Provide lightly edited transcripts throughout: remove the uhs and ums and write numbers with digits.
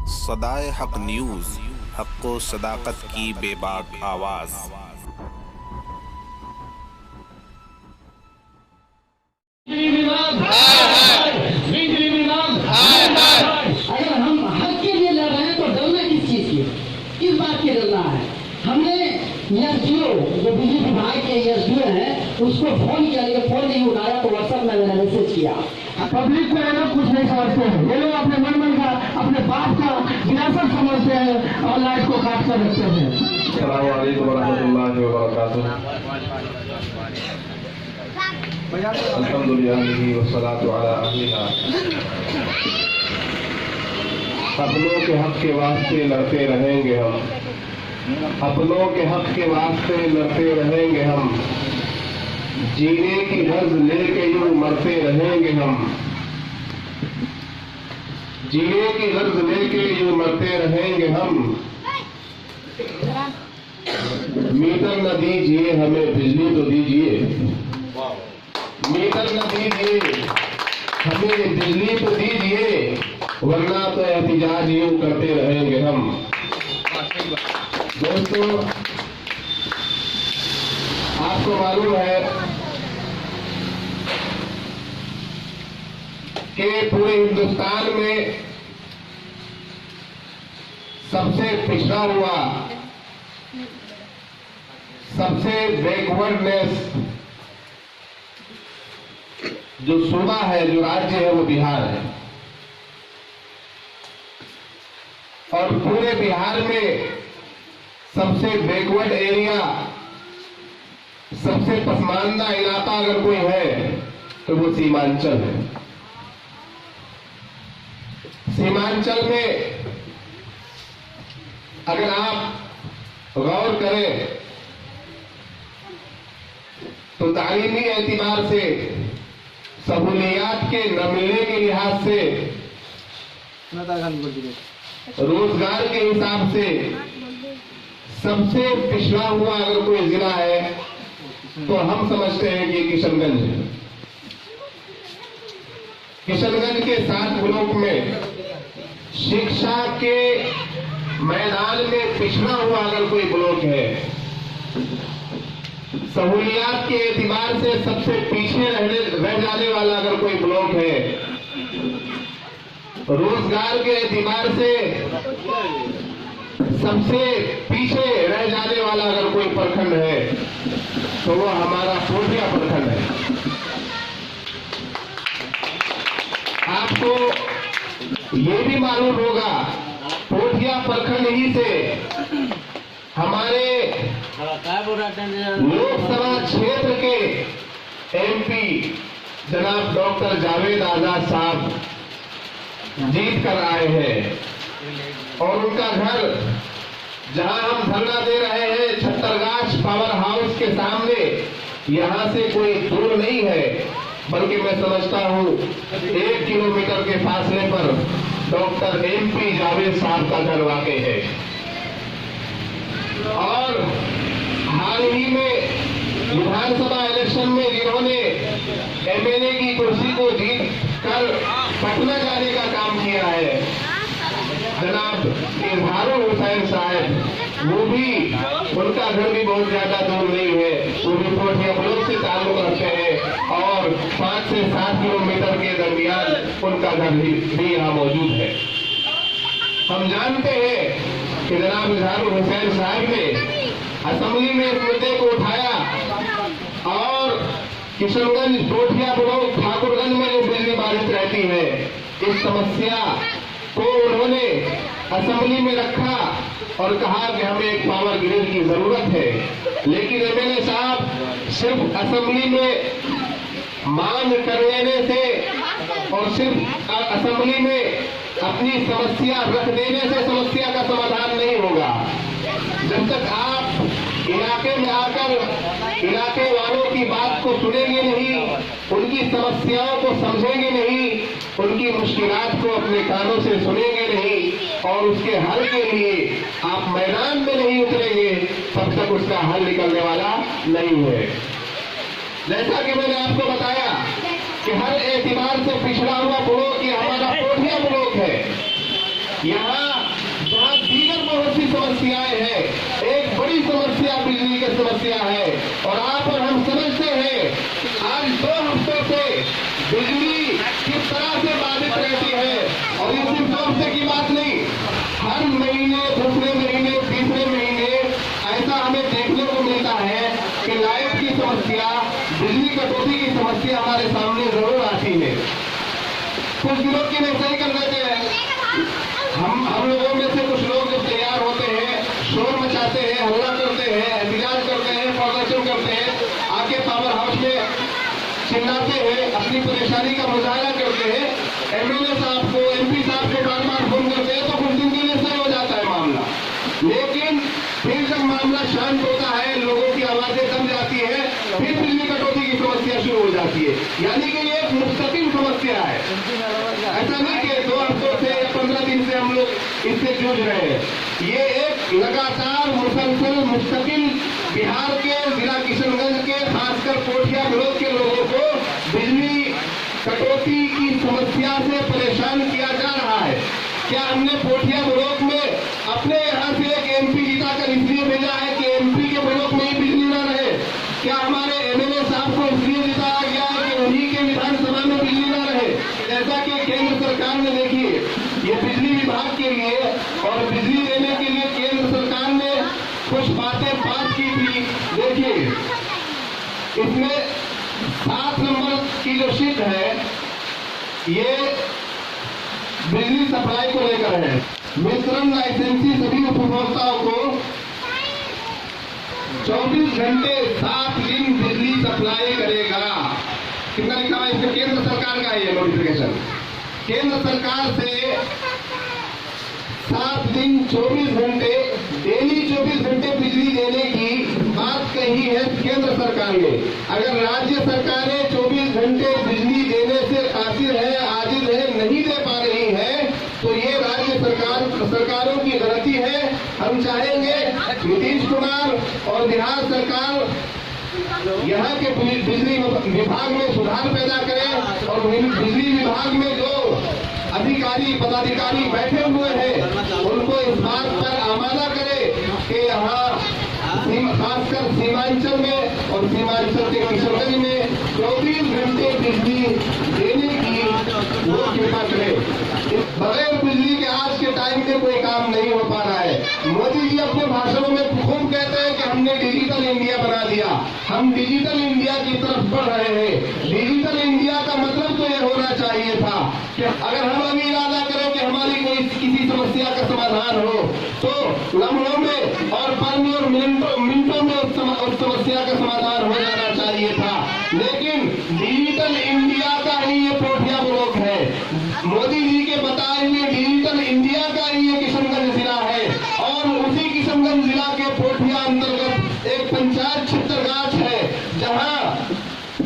सदाए हक न्यूज़, हक़ व सदाकत की बेबाक आवाज़। अगर हम हक के लिए लड़ रहे हैं तो डरना किस चीज की, किस बात की डरना है? हमने एसडीओ जो बिजली विभाग के एसडीओ हैं उसको फोन किया, लेकिन फोन नहीं उठाया, तो व्हाट्सएप में मैंने मैसेज किया। पब्लिक को ये लोग कुछ नहीं समझते हैं, ये लोग अपने मन का अपने बाप का विरासत समझते हैं और लाइट को काट कर रखते हैं। अस्सलाम वालेकुम वरहमतुल्लाहि वबरकातुहू। अल्हम्दुलिल्लाह वस्सलातु अला अहलिहा। अपनों के हक के वास्ते लड़ते रहेंगे हम, अपनों के हक के वास्ते लड़ते रहेंगे हम, जीने की गर्ज लेके यूं मरते रहेंगे हम, जीने की गर्ज लेके यूं मरते रहेंगे हम। मीटर न दीजिए हमें बिजली तो दीजिए, मीटर न दीजिए हमें बिजली तो दीजिए, वरना तो एहतिजाज यूं करते रहेंगे हम। दोस्तों, आपको मालूम है कि पूरे हिंदुस्तान में सबसे पिछड़ा हुआ, सबसे बैकवर्डनेस जो सूबा है, जो राज्य है, वो बिहार है। और पूरे बिहार में सबसे बैकवर्ड एरिया, सबसे पसमानदा इलाका अगर कोई है तो वो सीमांचल है। सीमांचल में अगर आप गौर करें तो तालीमी एतबार से, सहूलियात के न मिलने के लिहाज से, रोजगार के हिसाब से सबसे पिछड़ा हुआ अगर कोई जिला है तो हम समझते हैं कि किशनगंज है। किशनगंज के 7 ब्लॉक में शिक्षा के मैदान में पिछड़ा हुआ अगर कोई ब्लॉक है, सहूलियात के एतबार से सबसे पीछे रह जाने वाला अगर कोई ब्लॉक है, रोजगार के एतबार से सबसे पीछे रह जाने वाला अगर कोई प्रखंड है तो वो हमारा पोठिया प्रखंड है। आपको ये भी मालूम होगा, पोठिया प्रखंड ही से हमारे लोकसभा क्षेत्र के एमपी जनाब डॉक्टर जावेद आजाद साहब जीत कर आए हैं। और उनका घर, जहां हम धरना दे रहे हैं, छत्तरगाछ पावर हाउस के सामने, यहां से कोई दूर नहीं है, बल्कि मैं समझता हूं 1 किलोमीटर के फासले पर डॉक्टर एमपी जावेद साहब का घर वाकई है। और हाल ही में विधानसभा इलेक्शन में जिन्होंने एमएलए की कुर्सी को जीत कर पटना जाने का काम किया है, जनाब इजहारुल हुसैन साहब, वो भी, उनका घर भी बहुत ज्यादा दूर नहीं है, वो भी पोठिया ब्लॉक से ताल्लुक रखते हैं और 5 से 7 किलोमीटर के दरमियान उनका घर भी यहाँ मौजूद है। हम जानते हैं कि जनाब इजहारुल हुसैन साहब ने असेंबली में इस मुद्दे को उठाया और किशनगंज, पोठिया ब्लॉक, ठाकुरगंज में जो बिजली बाधित रहती है, इस समस्या को उन्होंने असेंबली में रखा और कहा कि हमें एक पावर ग्रिड की जरूरत है। लेकिन एमएलए साहब सिर्फ असेंबली में मांग कर लेने से और सिर्फ असेंबली में अपनी समस्या रख देने से समस्या का समाधान नहीं होगा। जब तक आप इलाके में आकर इलाके वालों की बात को सुनेंगे नहीं, उनकी समस्याओं को समझेंगे नहीं, उनकी मुश्किलात को अपने कानों से सुनेंगे नहीं और उसके हल के लिए आप मैदान में नहीं उतरेंगे, तब तक उसका हल निकलने वाला नहीं है। जैसा कि मैंने आपको बताया कि हर एतबार से पिछड़ा हुआ ब्लॉक ये हमारा पोठिया ब्लॉक है। यहाँ समस्याएं हैं, एक बड़ी समस्या बिजली की समस्या है। और आप और हम समझते हैं आज 2 हफ्तों से बिजली किस तरह से बाधित रहती है। और ये सिर्फ 2 हफ्ते की बात नहीं, हर महीने, दूसरे महीने, तीसरे महीने ऐसा हमें देखने को मिलता है कि लाइट की समस्या, बिजली कटौती की समस्या हमारे सामने जरूर आती है। कुछ दिनों की वैसे ही कर देते हैं हम लोगों में से कुछ लोग जब तैयार होते हैं, शोर मचाते हैं, हल्ला करते हैं, एहतजाज करते हैं, प्रदर्शन करते हैं, आके पावर हाउस में चिल्लाते हैं, अपनी परेशानी का मुजाहरा करते हैं, एमएलए साहब को, एमपी साहब को बार बार फोन करते हैं, तो कुछ दिन के लिए सही हो जाता है मामला। लेकिन फिर जब मामला शांत होता है, लोगों की आवाजें दब जाती है, फिर बिजली कटौती की समस्या शुरू हो जाती है। यानी कि ये एक मुस्तकिल समस्या है, ऐसा नहीं कि 2 हफ्तों से या 15 दिन से हम लोग इससे जूझ रहे हैं। ये एक लगातार मुसलसल मुस्तकिल बिहार के जिला किशनगंज के खासकर कोठिया ब्लॉक के लोगों को बिजली कटौती की समस्या से परेशान किया जा रहा है। क्या हमने कोठिया ब्लॉक में अपने यहाँ से एक एमपी जिताकर इसलिए भेजा है कि एमपी के ब्लॉक में ही बिजली न रहे? क्या हमारे एमएलए साहब को इसलिए जिताया गया है कि उन्हीं के विधानसभा में बिजली न रहे? जैसा कि केंद्र सरकार ने, देखिए, ये बिजली विभाग के लिए और बिजली देने के लिए केंद्र सरकार ने कुछ बातें पास की थी। देखिए, इसमें 7 नंबर की जो शीट है, ये बिजली सप्लाई को लेकर है। वितरण लाइसेंसी सभी उपभोक्ताओं को 24 घंटे 7 दिन बिजली सप्लाई करेगा। कितना लिखा है इसमें? केंद्र सरकार का है ये नोटिफिकेशन। केंद्र सरकार से 7 दिन 24 घंटे डेली 24 घंटे बिजली देने की बात कही है केंद्र सरकार ने। अगर राज्य सरकारें 24 घंटे बिजली देने से कासिर है, आजिज है, नहीं दे पा रही है, तो ये राज्य सरकारों की गलती है। हम चाहेंगे नीतीश कुमार और बिहार सरकार यहाँ के बिजली विभाग में सुधार पैदा करें और बिजली विभाग में जो अधिकारी पदाधिकारी बैठे हुए हैं उनको इस बात पर आमादा करें कि यहाँ खासकर सीमांचल में और सीमांचल के किशनगंज में 24 घंटे बिजली देने की वो कृपा करें। बगैर बिजली के आज के टाइम में कोई काम नहीं हो पा रहा है। मोदी जी अपने भाषणों में खूब कहते हैं कि हमने डिजिटल इंडिया बना दिया, हम डिजिटल इंडिया की तरफ बढ़ रहे हैं। डिजिटल इंडिया का मतलब तो यह होना चाहिए था कि अगर हम अभी इरादा करें कि हमारी कोई किसी समस्या का समाधान हो तो लम्हों में और पानी और मिनटों में उस समस्या का समाधान हो जाना चाहिए था। लेकिन डिजिटल इंडिया का ही ये कोठिया ब्लॉक है। मोदी जी के बताए हुए डिजिटल इंडिया का ही ये किशनगंज जिला है और उसी किशनगंज जिला के कोठिया अंतर्गत एक पंचायत छत्तरगाछ है, जहां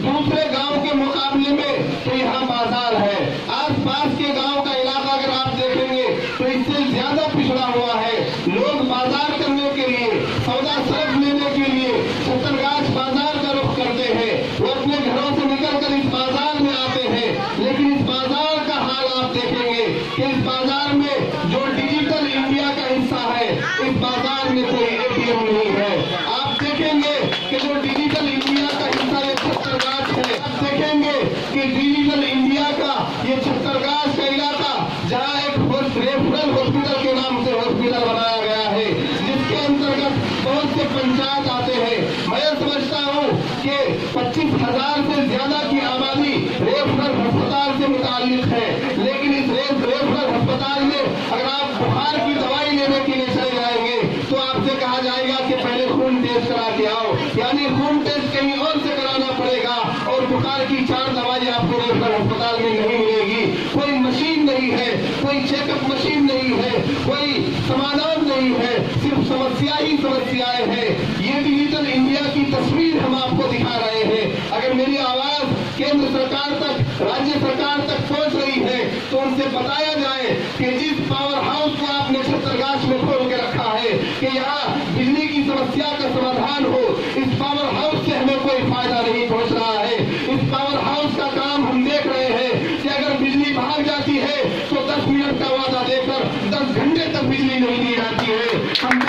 दूसरे गांव के मुकाबले में तो यहाँ बाजार है। आसपास के गांव का इलाका अगर आप देखेंगे तो इससे ज्यादा पिछड़ा हुआ है। लोग बाजार करने के लिए, सौदा सरफ लेने के लिए छत्तरगाछ बाजार का रुख करते हैं। वो अपने घरों से निकलकर इस बाजार में आते हैं, लेकिन इस बाजार का हाल आप देखेंगे कि इस बाजार में जो डिजिटल इंडिया का हिस्सा है, इस बाजार में कोई एटीएम नहीं है। आप देखेंगे कि जो डिजिटल इंडिया का हिस्सा ये छत्तरगाछ है, आप देखेंगे कि डिजिटल इंडिया का ये छत्तरगाछ का इलाका जहाँ एक रेफरल हॉस्पिटल के नाम से हॉस्पिटल बनाया गया है, जिसके अंतर्गत बहुत से पंचायत आते हैं। मैं समझता हूँ कि 25,000 से ज्यादा की आबादी रेफरल अस्पताल से मुताल्लिक है, लेकिन इस रेफरल अस्पताल में अगर आप बुखार की दवाई लेने के लिए चले जाएंगे तो आपसे कहा जाएगा कि पहले खून टेस्ट करा के आओ, यानी खून टेस्ट कहीं और से कराना पड़ेगा और बुखार की 4 दवाई आपको रेफरल अस्पताल में नहीं मिलेगी। कोई मशीन नहीं है, कोई चेकअप मशीन नहीं है, कोई समाधान नहीं है, सिर्फ समस्या ही समस्याएं हैं। ये डिजिटल इंडिया की तस्वीर हम आपको दिखा रहे हैं। अगर मेरी आवाज केंद्र सरकार तक, राज्य सरकार तक पहुंच रही है तो उनसे बताया जाए कि जिस पावर हाउस को आपने छत्तरगाछ में खोल के रखा है कि यहाँ बिजली की समस्या का समाधान हो, इस पावर हाउस से हमें कोई फायदा नहीं पहुंच रहा है। इस पावर हाउस का काम हम देख रहे हैं कि अगर बिजली भाग जाती है तो 10 मिनट का वादा देकर 10 घंटे तक बिजली नहीं दी जाती है। हम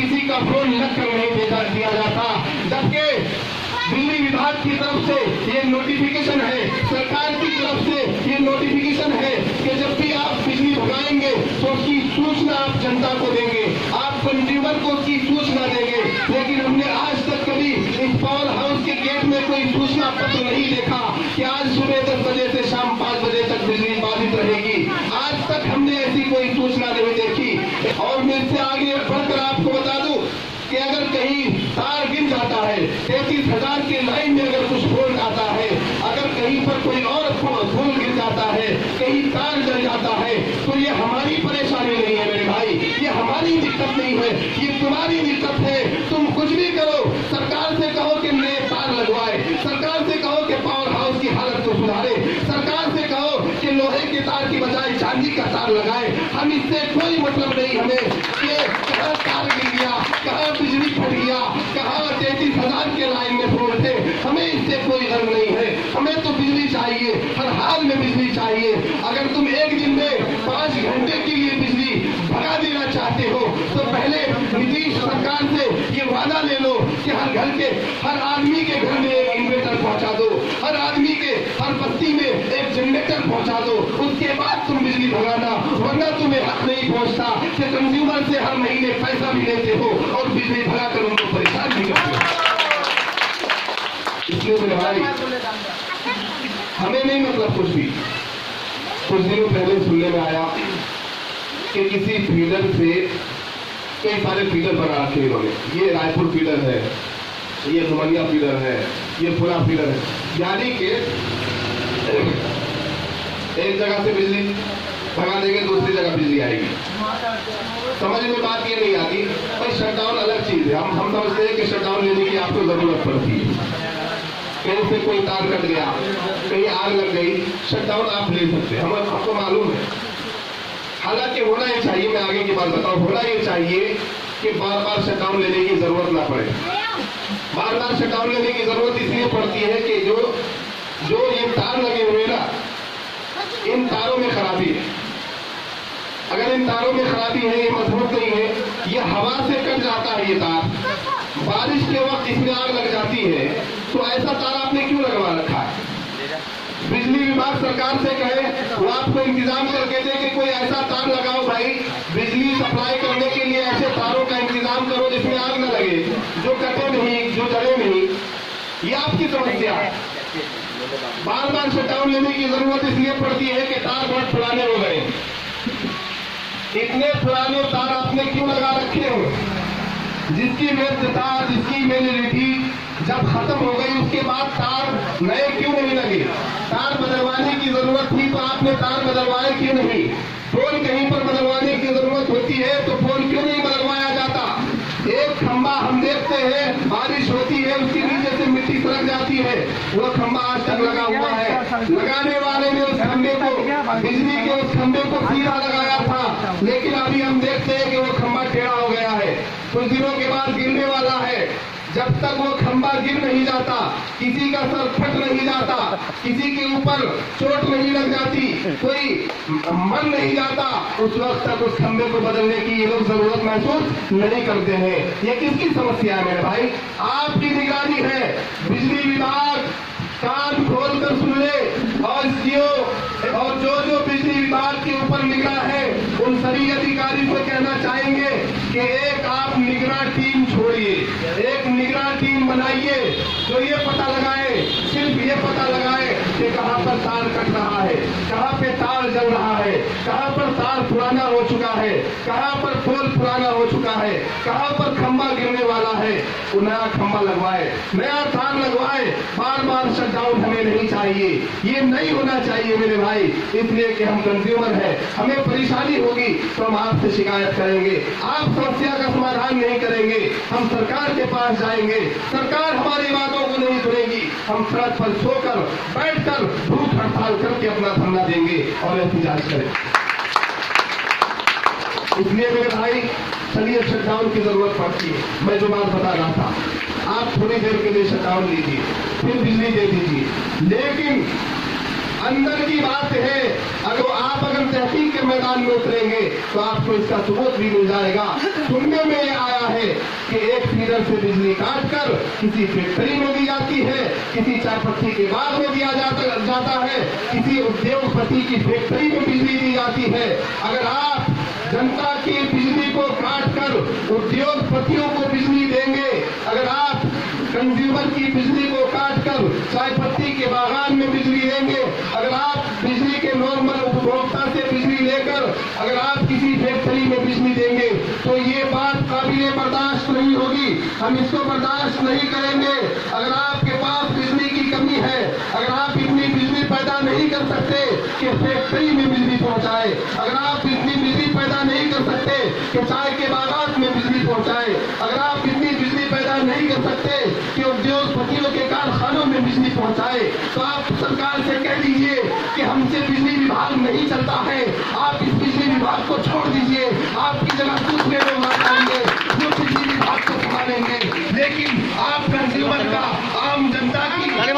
किसी का फोन लग कर नहीं दिया जाता, जबकि बिजली विभाग की तरफ से ये नोटिफिकेशन है, सरकार की तरफ से ये नोटिफिकेशन है कि जब भी आप बिजली भगाएंगे तो उसकी सूचना आप जनता को देंगे, आप कंज्यूमर को उसकी सूचना देंगे। लेकिन हमने आज तक कभी इस पावर हाउस के गेट में कोई सूचना पत्र नहीं देखा कि आज सुबह 10 बजे से शाम 5 बजे तक बिजली बाधित रहेगी। आज तक हमने ऐसी कोई सूचना नहीं देखी। और मैं इससे आगे बढ़कर आपको बता दूं कि अगर कहीं तार गिर जाता है, 33,000 के लाइन में अगर कुछ फॉल्ट आता है, अगर कहीं पर कोई और फूल गिर जाता है, कहीं तार जल जाता है, तो ये हमारी परेशानी नहीं है मेरे भाई, ये हमारी दिक्कत नहीं है, ये तुम्हारी दिक्कत है। तुम कुछ भी करो, सरकार से कहो कि नए तार लगवाए, सरकार से कहो कि पावर हाउस की हालत को सुधारे, सरकार से कहो कि लोहे के तार की बजाय चांदी का तार लगाए। हम इससे कोई मतलब नहीं, हमें ये कहाँ तार गिर गया, कहाँ बिजली फट गया, कहाँ 33,000 के लाइन में फॉल्ट है, हमें इससे कोई गर्व नहीं है। हमें तो बिजली चाहिए, हर हाल में बिजली चाहिए। अगर तुम एक दिन में 5 घंटे के लिए बिजली भगा देना चाहते हो तो पहले नीतीश सरकार से ये वादा ले लो कि हर घर के हर आदमी के घर में एक इन्वर्टर पहुंचा दो, हर आदमी के हर बस्ती में एक जनरेटर पहुंचा दो, उसके बाद तुम बिजली भगाना। वरना तुम्हें हक नहीं पहुंचता कि कंज्यूमर से हर महीने पैसा भी लेते हो और बिजली भगाकर उनको परेशान भी करते हो। इसलिए मेरे भाई हमें नहीं मतलब कुछ भी। कुछ दिनों पहले सुनने में आया कि किसी फीडर से कई सारे फीडर बना रखे इन्होंने, ये रायपुर फीडर है, ये डुमरिया फीडर है, ये पूरा फीडर है, यानी कि एक जगह से बिजली भगा देंगे, दूसरी जगह बिजली आएगी। समझ में बात ये नहीं आती। भाई शटडाउन अलग चीज है, हम समझते हैं कि शटडाउन लेने की आपको जरूरत पड़ती है। कहीं से कोई तार कट गया, कहीं आग लग गई, शटडाउन आप ले सकते हैं, आपको मालूम है। हालांकि होना ही चाहिए, मैं आगे की बात बताऊं, होना ही चाहिए कि बार बार शटडाउन लेने की जरूरत ना पड़े। बार बार शटडाउन लेने की जरूरत इसलिए पड़ती है कि जो ये तार लगे हुए ना, इन तारों में खराबी है। अगर इन तारों में खराबी है, ये मजबूत नहीं है, ये हवा से कट जाता है, ये तार बारिश के वक्त इसमें आग लग जाती है, तो ऐसा तार आपने क्यों लगवा रखा है? बिजली विभाग सरकार से कहे वो आपको इंतजाम करके दे कि कोई ऐसा तार लगाओ भाई, बिजली सप्लाई करने के लिए ऐसे तारों का इंतजाम करो जिसमें आग न लगे, जो कटे नहीं, जो जले नहीं। ये आपकी समस्या है। बार बार शटडाउन लेने की जरूरत इसलिए पड़ती है कि तार बहुत पुराने हो गए। इतने पुराने तार आपने क्यों लगा रखे हो? जिसकी वैधता, जिसकी वैलिडिटी जब खत्म हो गई उसके बाद तार नए क्यों नहीं लगे? तार बदलवाने की जरूरत थी तो आपने तार बदलवाए क्यों नहीं? फोन कहीं पर बदलवाने की जरूरत होती है तो फोन क्यों नहीं बदलवाया जाता? एक खंबा हम देखते हैं, बारिश होती है, उसके नीचे से मिट्टी सरक जाती है, वो खंबा आज तक लगा हुआ है। लगाने वाले ने उस खंबे को, बिजली के उस खंबे को सीधा लगाया था, लेकिन अभी हम देखते हैं कि वो खंबा टेढ़ा हो गया है, कुछ दिनों के बाद गिरने वाला है। जब तक वो खंबा गिर नहीं जाता, किसी का सर फट नहीं जाता, किसी के ऊपर चोट नहीं लग जाती, कोई मर नहीं जाता, उस वक्त तक उस खंबे को बदलने की ये लोग जरूरत महसूस नहीं करते हैं। ये किसकी समस्या है मेरे भाई? आपकी निगरानी है। बिजली विभाग कान खोलकर सुन ले और जो बिजली विभाग के ऊपर निगरान है उन सभी अधिकारी को कहना चाहेंगे कि एक आप निगरान टीम छोड़िए, एक निगरान टीम बनाइए जो ये पता लगाए, सिर्फ ये पता लगाए कि कहां पर तार कट रहा है, कहां पे तार जल रहा है, कहां पर तार पुराना हो चुका है, कहां पर पोल पुराना हो चुका है, कहां पर खंबा गिरने वाला है, वो नया खंबा लगवाए, नया तार लगवाए। बार बार शटडाउन हमें नहीं चाहिए, ये नहीं होना चाहिए मेरे भाई। इसलिए कि हम कंज्यूमर हैं, हमें परेशानी होगी तो हम आपसे शिकायत करेंगे, आप समस्या का समाधान नहीं करेंगे, हम सरकार के पास जाएंगे, सरकार हमारी बातों को नहीं सुनेगी, हम सड़क पर सोकर बैठकर भूख हड़ताल करके अपना धरना देंगे और एहतजाज करेंगे। इसलिए मेरे भाई चलिए शटडाउन की जरूरत पड़ती है। मैं जो बात बता रहा था, आप थोड़ी देर के लिए शटडाउन लीजिए, फिर बिजली दे दीजिए, लेकिन अंदर की बात है। अगर तहकीक के मैदान में उतरेंगे तो आपको इसका सबूत भी मिल जाएगा। सुनने में ये आया है कि एक फीडर से बिजली काटकर किसी फैक्ट्री में दी जाती है, किसी चाय पत्ती के बाग में दिया जाता है, किसी उद्योगपति की फैक्ट्री में बिजली दी जाती है। अगर आप जनता की बिजली को काटकर उद्योगपतियों को बिजली देंगे, अगर आप कंज्यूमर की बिजली को काटकर चाय पत्ती के बागान में बिजली देंगे, अगर आप बिजली के नॉर्मल उपभोक्ता से बिजली लेकर अगर आप किसी फैक्ट्री में बिजली देंगे तो ये बात काबिले बर्दाश्त नहीं होगी। हम इसको बर्दाश्त नहीं करेंगे। अगर आपके पास बिजली की कमी है, अगर आप इतनी बिजली पैदा नहीं कर सकते कि फैक्ट्री में बिजली पहुंचाए, अगर आप इतनी बिजली पैदा नहीं कर सकते कि चाय के बागान में बिजली पहुंचाए, अगर आप इतनी बिजली पैदा नहीं कर सकते कि उद्योगपतियों के कारखानों में बिजली पहुंचाए, तो आप सरकार से कह दीजिए कि हमसे बिजली विभाग नहीं चलता है, आप इस बिजली विभाग को छोड़ दीजिए, आपकी जगह दूसरे लोग आ जाएंगे जो बिजली विभाग को संभालेंगे। लेकिन आप कंज्यूमर का, आम जनता की करके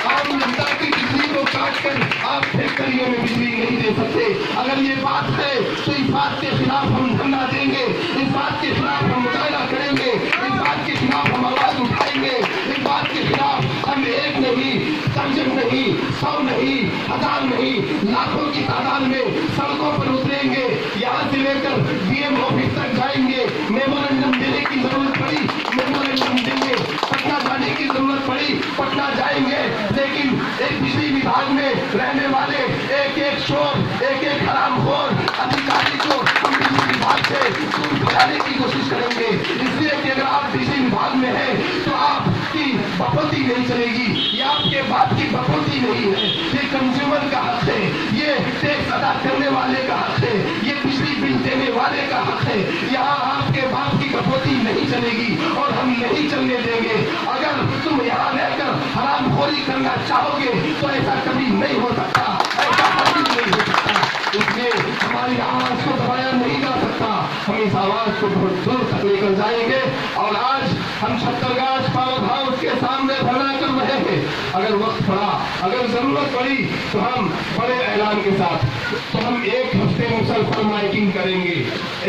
आम जनता की बिजली को काटकर आप फैक्ट्रियों में बिजली नहीं दे सकते। अगर ये बात है तो इस बात के खिलाफ हम धरना देंगे, इस बात के खिलाफ हम मुजाहरा करेंगे, इस बात के खिलाफ हम आवाज उठाएंगे, इस बात के खिलाफ हम एक नहीं, दर्जन नहीं, 100 नहीं, 1000 नहीं, लाखों की तादाद में सड़कों पर उतरेंगे। यहाँ से लेकर डीएम ऑफिस तक जाएंगे। मेमोरेंडम देने की जरूरत पड़ी मेमोरेंडम देंगे, पटना जाने की जरूरत पड़ी पटना जाएंगे। लेकिन एक बिजली विभाग में रहने वाले एक एक शोर, एक एक हरामखोर अधिकारी को हम बिजली विभाग से दूर भगाने की कोशिश करेंगे। इसलिए कि अगर आप बिजली विभाग में है तो आपकी बकौती नहीं चलेगी, ये आपके बाप की बकौती नहीं है, ये कंज्यूमर का हक है, ये टैक्स अदा करने वाले का हक है, ये बिजली बिल देने वाले का हक है। यहाँ आपके बाप की बकौती नहीं चलेगी और हम नहीं चलने देंगे। अगर तुम यहाँ रहकर हरामखोरी करना चाहोगे तो ऐसा कभी नहीं हो सकता, ऐसा कभी नहीं हो सकता। इसलिए हमारी आवाज को दबाया नहीं जा सकता, हम इस आवाज को बहुत दूर तक लेकर जाएंगे। और आज हम छत्तरगाछ पावर हाउस के सामने धरना कर रहे हैं। अगर वक्त पड़ा, अगर जरूरत पड़ी तो हम बड़े ऐलान के साथ तो हम एक हफ्ते मुसलसल माइकिंग करेंगे,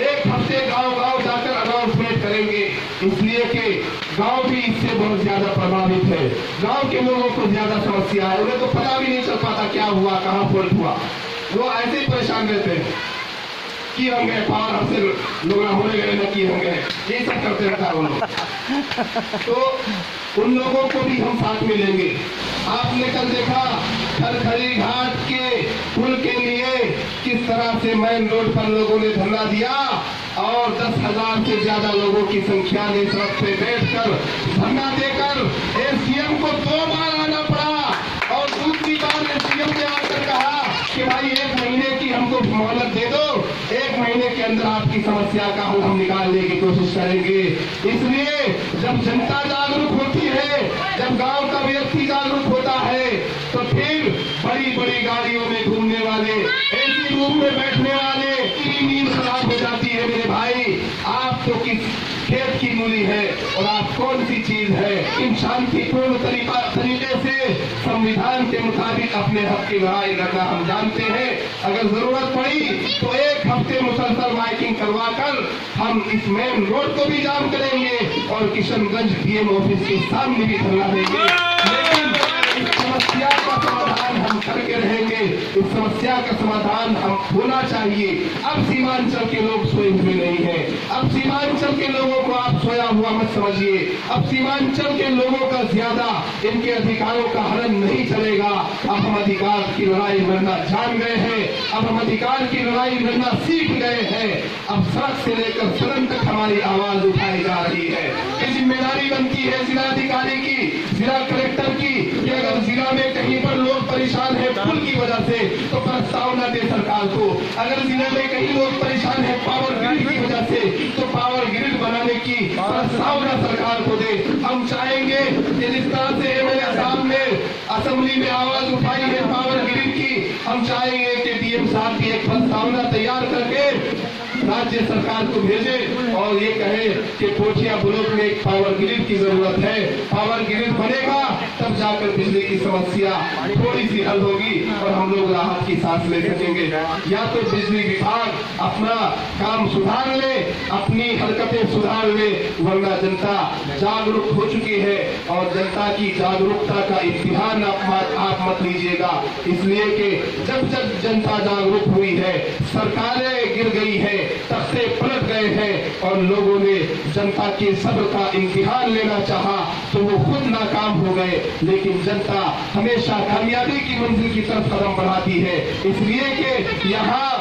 एक हफ्ते गांव-गांव जाकर अनाउंसमेंट करेंगे। इसलिए कि गांव भी इससे बहुत ज्यादा प्रभावित है, गांव के लोगों को ज्यादा समस्या है, उन्हें तो पता भी नहीं चल पाता क्या हुआ, कहाँ फॉल्ट हुआ, वो ऐसे ही परेशान रहते हैं कि हम गए पावर हमसे लोग होने गए न कि हम गए, ये सब करते रहता है वो लोग। तो उन लोगों को भी हम साथ में लेंगे। आपने कल देखा खरखरी घाट के पुल के लिए किस तरह से मेन रोड पर लोगों ने धरना दिया और 10,000 से ज्यादा लोगों की संख्या ने सड़क पे बैठकर धरना देकर एसडीएम को 2 बार आना पड़ा और दूसरी बार एसडीएम ने आकर कहा कि भाई 1 महीने की हमको मोहलत दे दो, 1 महीने के अंदर आपकी समस्या का हल हम निकालने की कोशिश करेंगे। इसलिए जब जनता जागरूक होती है, जब गांव का व्यक्ति जागरूक होता है तो फिर बड़ी बड़ी गाड़ियों में घूमने वाले, एसी रूम में बैठने वाले की नींद खराब हो जाती है। मेरे भाई, आप तो किस खेत की मूली है और आप कौन सी चीज है। इन शांतिपूर्ण तरीके से संविधान के मुताबिक अपने हक की लड़ाई लड़ना हम जानते हैं। अगर जरूरत पड़ी तो 1 हफ्ते मुसलसल माइकिंग करवाकर हम इस मेन रोड को भी जाम करेंगे और किशनगंज डीएम ऑफिस के सामने भी धरना देंगे। लेकिन इस समस्या का समाधान हम करके रहेंगे, इस समस्या का समाधान हम होना चाहिए। अब सीमांचल के लोग सोए हुए नहीं है, अब सीमांचल के लोगों को आप सोया हुआ मत समझिए। अब सीमांचल के लोगों का ज्यादा इनके अधिकारों का हनन नहीं चलेगा। अब हम अधिकार की लड़ाई लड़ना जान गए हैं, अब हम अधिकार की लड़ाई लड़ना सीख गए हैं। अब सड़क से लेकर सदन तक हमारी आवाज उठाई जा रही है। ये जिम्मेदारी बनती है जिलाधिकारी की, जिला कलेक्टर की कि अगर जिला में कहीं पर लोग परेशान है पुल की वजह से तो प्रस्तावना दे सरकार को। अगर जिले में कहीं लोग परेशान है पावर ग्रिड की वजह से तो पावर ग्रिड बनाने की प्रस्तावना सरकार को दे। हम चाहेंगे कि जिस तरह से एमएलए साहब ने असेंबली में आवाज उठाई है पावर ग्रिड की, हम चाहेंगे कि डीएम साहब की एक प्रस्तावना तैयार करके राज्य राज्य सरकार को भेजे और ये कहे कि कोठिया ब्लॉक में एक पावर ग्रिड की जरूरत है, पावर ग्रिड बनेगा तब जाकर बिजली की समस्या थोड़ी सी हल होगी और हम लोग राहत की सांस ले सकेंगे। या तो बिजली विभाग अपना काम सुधार ले, अपनी हरकतें सुधार ले, वरना जनता जागरूक हो चुकी है और जनता की जागरूकता का इम्तिहान आप मत लीजिएगा, इसलिए कि जब जब जनता जागरूक हुई है, सरकारें गिर गई है, तख्ते पलट गए हैं और लोगों ने जनता के सब्र का इम्तिहान लेना चाहा तो वो खुद नाकाम हो गए। लेकिन जनता हमेशा कामयाबी की मंजिल की तरफ कदम बढ़ाती है, इसलिए कि यहाँ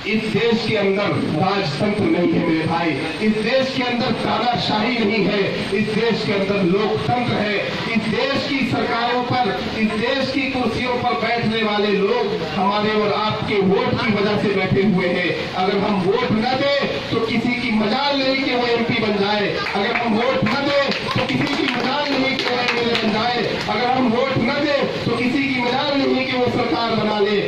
इस देश के अंदर राजतंत्र नहीं है मेरे भाई, इस देश के अंदर तानाशाही नहीं है, इस देश के अंदर लोकतंत्र है। इस देश की सरकारों पर, इस देश की कुर्सियों पर बैठने वाले लोग हमारे और आपके वोट की वजह से बैठे हुए हैं। अगर हम वोट न दें तो किसी की मजाल नहीं कि वो एमपी बन जाए, अगर हम वोट न दें तो किसी की मजाल नहीं कि वो एमएलए बन जाए, अगर हम वोट न दें तो किसी की मजाल नहीं कि वो सरकार बना ले।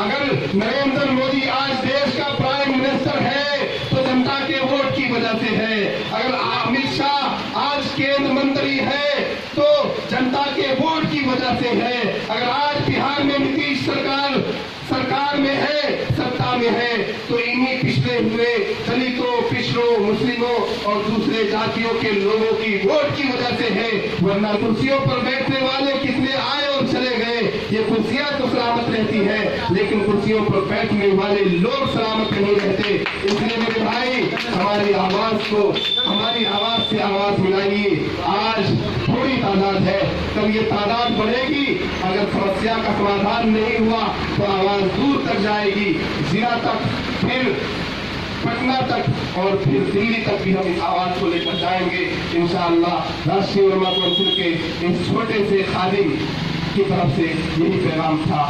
अगर नरेंद्र मोदी आज देश का प्राइम मिनिस्टर है तो जनता के वोट की वजह से है, अगर अमित शाह आज केंद्र मंत्री है तो जनता के वोट की वजह से है, अगर आज बिहार में नीतीश सरकार में है, सत्ता में है तो इन्हीं पिछड़े हुए दलितों, पिछड़ों, मुस्लिमों और दूसरे जातियों के लोगों की वोट की वजह से है। वरना कुर्सियों पर बैठने वाले कितने आए और चले गए, ये कुर्सियां तो सलामत रहती है लेकिन कुर्सियों पर बैठने वाले लोग सलामत नहीं रहते। इसलिए मेरे भाई हमारी आवाज से आवाज मिलाइए। आज थोड़ी तादाद है, कल ये तादाद बढ़ेगी, अगर समस्या का समाधान नहीं हुआ तो आवाज दूर तक जाएगी, जिला तक, फिर पटना तक और फिर दिल्ली तक भी हम इस आवाज को लेकर जाएंगे इंशाअल्लाह। राष्ट्रीय उलमा काउंसिल के इस छोटे से खादिम की तरफ से यही पैगाम था।